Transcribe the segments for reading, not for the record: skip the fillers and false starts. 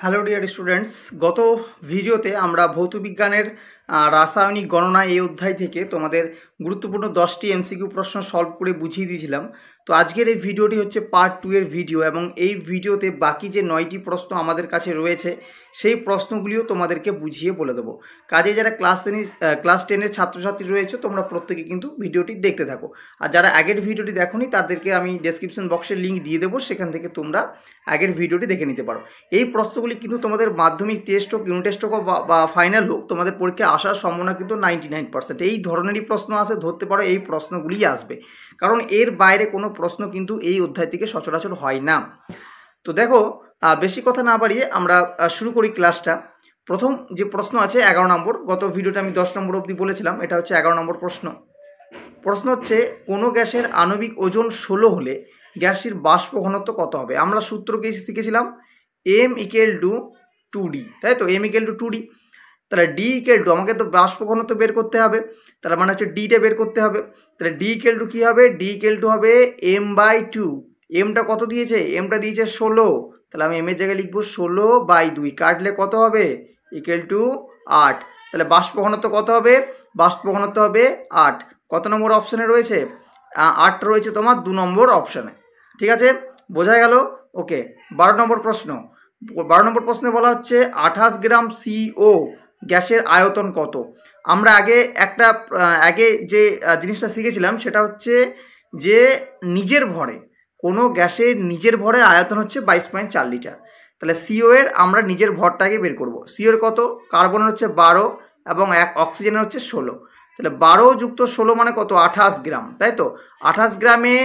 Hello dear students, গত ভিডিওতে আমরা ভৌতবিজ্ঞানের রাসায়নিক গণনা এই অধ্যায় থেকে তোমাদের গুরুত্বপূর্ণ 10টি এমসিকিউ প্রশ্ন সলভ করে বুঝিয়ে দিয়েছিলাম। তো আজকের এই ভিডিওটি হচ্ছে পার্ট 2 এর ভিডিও এবং এই ভিডিওতে বাকি যে 9টি প্রশ্ন আমাদের কাছে রয়েছে সেই প্রশ্নগুলিও তোমাদেরকে বুঝিয়ে বলে দেবো। কাজে যারা ক্লাস 10-এর ছাত্রছাত্রী রয়েছে তোমরা প্রত্যেকে কিন্তু ভিডিওটি দেখতে থাকো, আর যারা আগের ভিডিওটি দেখোনি তাদেরকে আমি ডেসক্রিপশন বক্সে লিঙ্ক দিয়ে দেবো, সেখান থেকে তোমরা আগের ভিডিওটি দেখে নিতে পারো। এই প্রশ্নগুলি কিন্তু তোমাদের মাধ্যমিক টেস্ট হোক, ইউনিট টেস্ট হোক বা ফাইনাল হোক, তোমাদের পরীক্ষায় আসার সম্ভাবনা কিন্তু 99%। এই ধরনেরই প্রশ্ন আসে, ধরতে পারো এই প্রশ্নগুলি আসবে, কারণ এর বাইরে কোনো প্রশ্ন কিন্তু এই অধ্যায় থেকে সচরাচর হয় না। তো দেখো, বেশি কথা না বাড়িয়ে আমরা শুরু করি ক্লাসটা। প্রথম যে প্রশ্ন আছে 11 নম্বর, গত ভিডিওতে আমি 10 নম্বর অবধি বলেছিলাম, এটা হচ্ছে 11 নম্বর প্রশ্ন। প্রশ্ন হচ্ছে কোনো গ্যাসের আণবিক ওজন 16 হলে গ্যাসটির বাষ্প ঘনত্ব কত হবে? আমরা সূত্র কি শিখেছিলাম, m = 2d, তাই তো, m = 2d। তাহলে d = আমাকে তো বাষ্প ঘনত্ব বের করতে হবে, তাহলে মানে হচ্ছে ডিটা বের করতে হবে। তাহলে d = কি হবে? d = হবে m/2। এমটা কত দিয়েছে? এমটা দিয়েছে 16, তাহলে আমি এম এর জায়গায় লিখবো 16/2, কাটলে কত হবে? = 8। তাহলে বাষ্প ঘনত্ব কত হবে? বাষ্প ঘনত্ব হবে 8। কত নম্বর অপশানে রয়েছে? 8 রয়েছে তোমার 2 নম্বর অপশানে। ঠিক আছে, বোঝা গেল? ওকে। 12 নম্বর প্রশ্ন। 12 নম্বর প্রশ্নে বলা হচ্ছে 28 গ্রাম CO গ্যাসের আয়তন কত? আমরা আগে যে জিনিসটা শিখেছিলাম সেটা হচ্ছে যে নিজের ভরে, কোনো গ্যাসের নিজের ভরে আয়তন হচ্ছে 22.4 লিটার। তাহলে CO এর আমরা নিজের ভরটাকে বের করব। CO এর কত? কার্বনের হচ্ছে 12 এবং অক্সিজেনের হচ্ছে 16। তাহলে 12 যুক্ত 16 মানে কত? 28 গ্রাম, তাই তো। 28 গ্রামে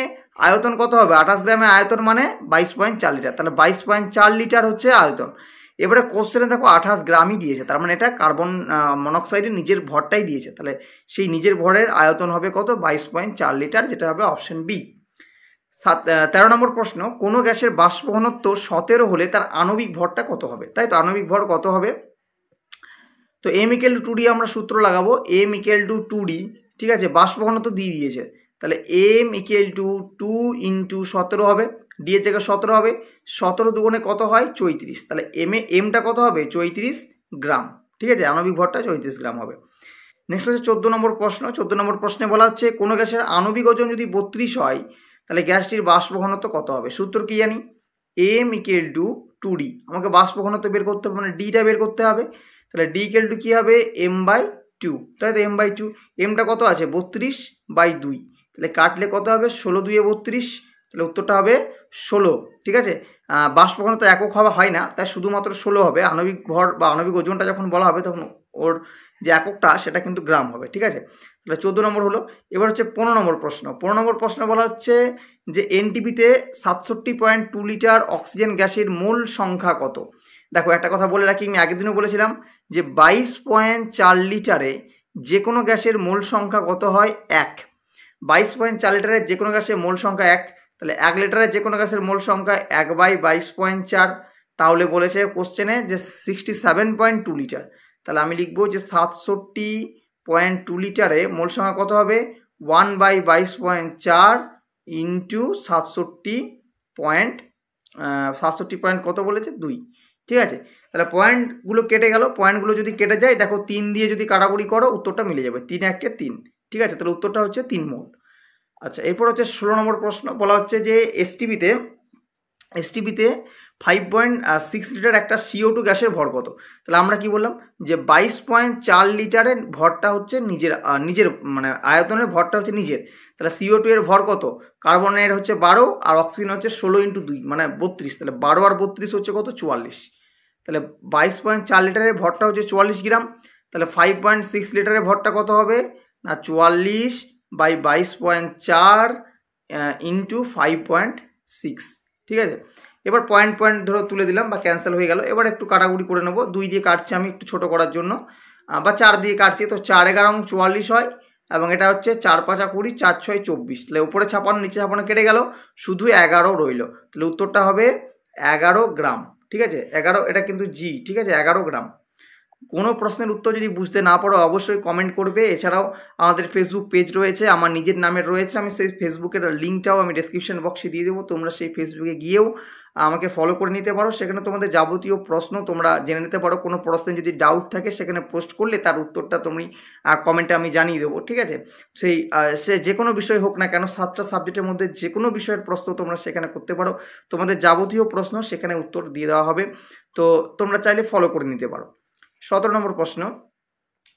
আয়তন কত হবে? 28 গ্রামে আয়তন মানে 22.4 লিটার। তাহলে 22.4 লিটার হচ্ছে আয়তন। এবারে কোশ্চেনে দেখো 28 গ্রামই দিয়েছে, তার মানে এটা কার্বন মনোক্সাইডের নিজের ভরটাই দিয়েছে। তাহলে সেই নিজের ভরের আয়তন হবে কত? 22.4 লিটার, যেটা হবে অপশন বি। 13 নম্বর প্রশ্ন, কোনো গ্যাসের বাষ্প ঘনত্ব 17 হলে তার আণবিক ভরটা কত হবে? তাই তো, আণবিক ভর কত হবে? তো m = 2d আমরা সূত্র লাগাবো, m = 2d। ঠিক আছে, বাষ্প ঘনত্ব দিয়ে দিয়েছে, তাহলে m = 2 × 17 হবে, d এর জায়গায় 17 হবে। 17 দুগুণে কত হয়? 34। তাহলে এমটা কত হবে? 34 গ্রাম। ঠিক আছে, আণবিক ভরটা 34 গ্রাম হবে। নেক্সট হচ্ছে 14 নম্বর প্রশ্ন। 14 নম্বর প্রশ্নে বলা হচ্ছে কোনো গ্যাসের আণবিক ওজন যদি 32 হয় তাহলে গ্যাসটির বাষ্প ঘনত্ব কত হবে? সূত্র কি জানি? m = 2d। আমাকে বাষ্প ঘনত্ব বের করতে হবে, মানে ডিটা বের করতে হবে। তাহলে d = কি হবে? m/2, তাই তো, m/2। এমটা কত আছে? 32/2। তাহলে কাটলে কত হবে? 16 2 32, তাহলে উত্তরটা হবে 16। ঠিক আছে, বাষ্প ঘনত্ব একক হয় না, তাই শুধুমাত্র 16 হবে। আণবিক ভর বা আণবিক ওজনটা যখন বলা হবে তখন ওর যে এককটা সেটা কিন্তু গ্রাম হবে। ঠিক আছে, তাহলে 14 নম্বর হলো। এবার হচ্ছে 15 নম্বর প্রশ্ন। 15 নম্বর প্রশ্ন বলা হচ্ছে যে এনটিপিতে 67.2 লিটার অক্সিজেন গ্যাসের মোল সংখ্যা কত? দেখো, একটা কথা বলে রাখি, আমি আগের দিনও বলেছিলাম যে 22.4 লিটারে যে কোনো গ্যাসের মোল সংখ্যা কত হয়? 1। 22.4 লিটারের যে কোনো গ্যাসের মোল সংখ্যা 1। তাহলে 1 লিটারের যে কোনো গ্যাসের মোল সংখ্যা 1/22.4। তাহলে বলেছে কোশ্চেনে যে 67.2 লিটার। তাহলে আমি লিখবো যে 67.2 লিটারে মোল সংখ্যা কত হবে? 1/22.4 ইন্টু 67 কত বলেছে? 2। ঠিক আছে, তাহলে পয়েন্টগুলো কেটে গেল। পয়েন্টগুলো যদি কেটে যায়, দেখো 3 দিয়ে যদি কাটাকুটি করো উত্তরটা মিলে যাবে, 3 × 1 = 3। ঠিক আছে, তাহলে উত্তরটা হচ্ছে 3 মোল। আচ্ছা, এরপর হচ্ছে 16 নম্বর প্রশ্ন। বলা হচ্ছে যে এসটিপিতে 5.6 লিটার একটা CO2 গ্যাসের ভর কত? তাহলে আমরা কি বললাম যে 22.4 লিটারের ভরটা হচ্ছে নিজের মানে আয়তনের ভরটা হচ্ছে নিজের। তাহলে CO2 এর ভর কত? কার্বনের হচ্ছে 12 আর অক্সিজেন হচ্ছে 16 × 2 মানে 32। তাহলে 12 আর 32 হচ্ছে কত? 44। তাহলে 22.4 লিটারের ভরটা হচ্ছে 44 গ্রাম। তাহলে 5.6 লিটারের ভরটা কত হবে? না, 44/22.4 ইন্টু 5.6। ঠিক আছে, এবার পয়েন্ট ধরো তুলে দিলাম বা ক্যান্সেল হয়ে গেল। এবার একটু কাটাকুটি করে নেবো। 2 দিয়ে কাটছি আমি একটু ছোট করার জন্য, বা 4 দিয়ে কাটছি। তো 4 × 11 = 44 হয়, এবং এটা হচ্ছে 4 × 5 = 20, 4 × 6 = 24। তাহলে উপরে 56 নিচে 56 কেটে গেল, শুধু 11 রইল। তাহলে উত্তরটা হবে 11 গ্রাম। ঠিক আছে, 11, এটা কিন্তু জি। ঠিক আছে, 11 গ্রাম। কোনো প্রশ্নের উত্তর যদি বুঝতে না পারো অবশ্যই কমেন্ট করবে। এছাড়াও আমাদের ফেসবুক পেজ রয়েছে, আমার নিজের নামে রয়েছে, আমি সেই ফেসবুকের লিঙ্কটাও আমি ডেসক্রিপশন বক্সে দিয়ে দেবো, তোমরা সেই ফেসবুকে গিয়েও আমাকে ফলো করে নিতে পারো। সেখানে তোমাদের যাবতীয় প্রশ্ন তোমরা জেনে নিতে পারো। কোনো প্রশ্নে যদি ডাউট থাকে সেখানে পোস্ট করলে তার উত্তরটা তুমি কমেন্টে আমি জানিয়ে দেবো, ঠিক আছে। সে যে কোনো বিষয় হোক না কেন, 7টা সাবজেক্টের মধ্যে যে কোনো বিষয়ের প্রশ্ন তোমরা সেখানে করতে পারো। তোমাদের যাবতীয় প্রশ্ন সেখানে উত্তর দিয়ে দেওয়া হবে, তো তোমরা চাইলে ফলো করে নিতে পারো। 17 নম্বর প্রশ্ন,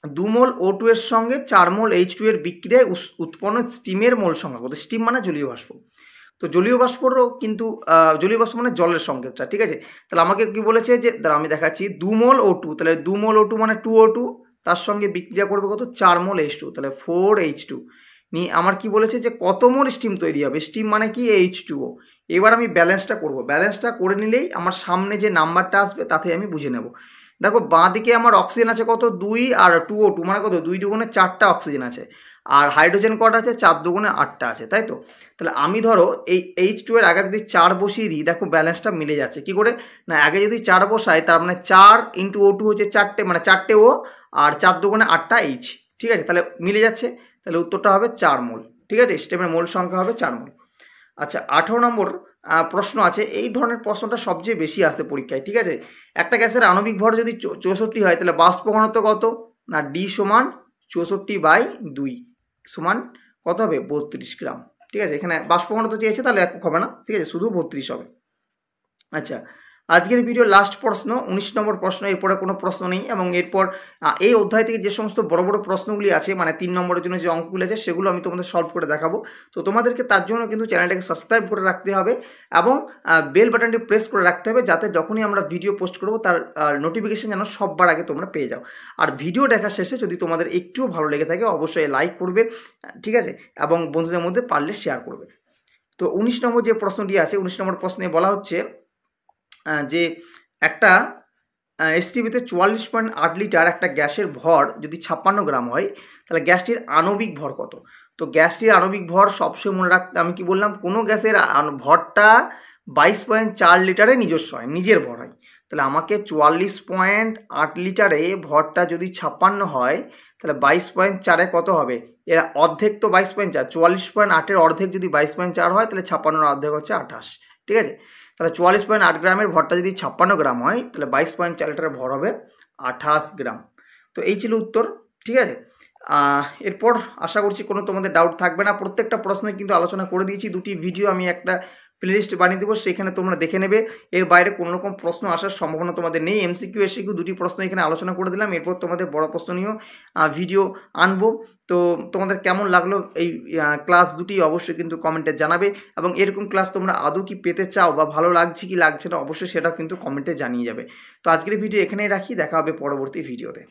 2 মোল O2 এর সঙ্গে 4 মোল H2 এর বিক্রিয়ায় উৎপন্ন স্টিমের মোল সংখ্যা কত? স্টিম মানে জলীয় বাষ্প। তো জলীয় বাষ্পরও কিন্তু জলীয় বাষ্প মানে জলের সংকেতটা, ঠিক আছে। তাহলে আমাকে কি বলেছে যে, দাঁড়া আমি দেখাচ্ছি, 2 মোল O2, তাহলে 2 মোল O2 মানে 2O2, তার সঙ্গে বিক্রিয়া করবে কত? 4 মোল H2, তাহলে 4H2 নিয়ে আমার কি বলেছে যে কত মোল স্টিম তৈরি হবে। স্টিম মানে কি? H2O। এবার আমি ব্যালেন্সটা করব, ব্যালেন্সটা করে নিলেই আমার সামনে যে নাম্বারটা আসবে তাতে আমি বুঝে নেব। দেখো বাঁ দিকে আমার অক্সিজেন আছে কত? 2, আর 2O2 মানে কত? 2 দুগুণে 4টা অক্সিজেন আছে, আর হাইড্রোজেন কটা আছে? 4 দুগুণে 8টা আছে, তাই তো। তাহলে আমি ধরো এই H2 এর আগে যদি 4 বসিয়ে দিই, দেখো ব্যালেন্সটা মিলে যাচ্ছে। কি করে? না, আগে যদি 4 বসাই তার মানে 4 ইন্টু O2 হচ্ছে 4টে, মানে 4টে O, আর 4 দুগুণে 8টা H, ঠিক আছে। তাহলে মিলে যাচ্ছে, তাহলে উত্তরটা হবে 4 মোল, ঠিক আছে। স্টেমের মোল সংখ্যা হবে 4 মোল। আচ্ছা 18 নম্বর প্রশ্ন আছে, এই ধরনের প্রশ্নটা সবচেয়ে বেশি আসে পরীক্ষায়, ঠিক আছে। একটা গ্যাসের আণবিক ভর যদি 64 হয় তাহলে বাষ্প ঘনত্ব কত? না, ডি সমান 64/2 সমান কত হবে? 32 গ্রাম, ঠিক আছে। এখানে বাষ্প ঘনত্ব চেয়েছে, তাহলে একক হবে না, ঠিক আছে, শুধু 32 হবে। আচ্ছা আজকের ভিডিও লাস্ট প্রশ্ন, 19 নম্বর প্রশ্ন, এরপরে কোনো প্রশ্ন নেই। এবং এরপর এই অধ্যায় থেকে যে সমস্ত বড় বড় প্রশ্নগুলি আছে, মানে 3 নম্বরের জন্য যে অঙ্কগুলি আছে, সেগুলো আমি তোমাদের সলভ করে দেখাবো। তো তোমাদেরকে তার জন্য কিন্তু চ্যানেলটাকে সাবস্ক্রাইব করে রাখতে হবে এবং বেল বাটনটি প্রেস করে রাখতে হবে, যাতে যখনই আমরা ভিডিও পোস্ট করবো তার নোটিফিকেশন যেন সববার আগে তোমরা পেয়ে যাও। আর ভিডিও দেখার শেষে যদি তোমাদের একটুও ভালো লেগে থাকে অবশ্যই লাইক করবে, ঠিক আছে, এবং বন্ধুদের মধ্যে পারলে শেয়ার করবে। তো 19 নম্বর যে প্রশ্নটি আছে, 19 নম্বর প্রশ্নে বলা হচ্ছে যে একটা এসটিভিতে 44.8 লিটার একটা গ্যাসের ভর যদি 56 গ্রাম হয়, তাহলে গ্যাসটির আণবিক ভর কত? তো গ্যাসটির আণবিক ভর সবসময় মনে রাখতে, আমি কি বললাম, কোনো গ্যাসের ভরটা 22.4 লিটারে নিজস্ব হয়, নিজের ভর হয়। তাহলে আমাকে 44.8 লিটারে ভরটা যদি 56 হয়, তাহলে 22.4-এ কত হবে? এর অর্ধেক তো 22.4, 44.8-এর অর্ধেক যদি 22.4 হয়, তাহলে 56-এর অর্ধেক হচ্ছে 28, ঠিক আছে। তাহলে 44.8 গ্রামের ভরটা যদি 56 গ্রাম হয়, তাহলে 22.4 লিটারের ভর হবে 28 গ্রাম। তো এই ছিল উত্তর, ঠিক আছে। এরপর আশা করছি কোনো তোমাদের ডাউট থাকবে না। প্রত্যেকটা প্রশ্নই কিন্তু আলোচনা করে দিয়েছি, 2টি ভিডিও আমি একটা প্লেলিস্ট বানিয়ে দেবো, সেখানে তোমরা দেখে নেবে। এর বাইরে কোনো রকম প্রশ্ন আসার সম্ভাবনা তোমাদের নেই। এমসিকিউ এসিকিউ 2টি প্রশ্ন এখানে আলোচনা করে দিলাম, এরপর তোমাদের বড় প্রশ্ন নিয়েও ভিডিও আনবো। তো তোমাদের কেমন লাগলো এই ক্লাস 2টি অবশ্যই কিন্তু কমেন্টে জানাবে, এবং এরকম ক্লাস তোমরা আদৌ কি পেতে চাও বা ভালো লাগছে কি লাগছে না অবশ্যই সেটাও কিন্তু কমেন্টে জানিয়ে যাবে। তো আজকের ভিডিও এখানেই রাখি, দেখা হবে পরবর্তী ভিডিওতে।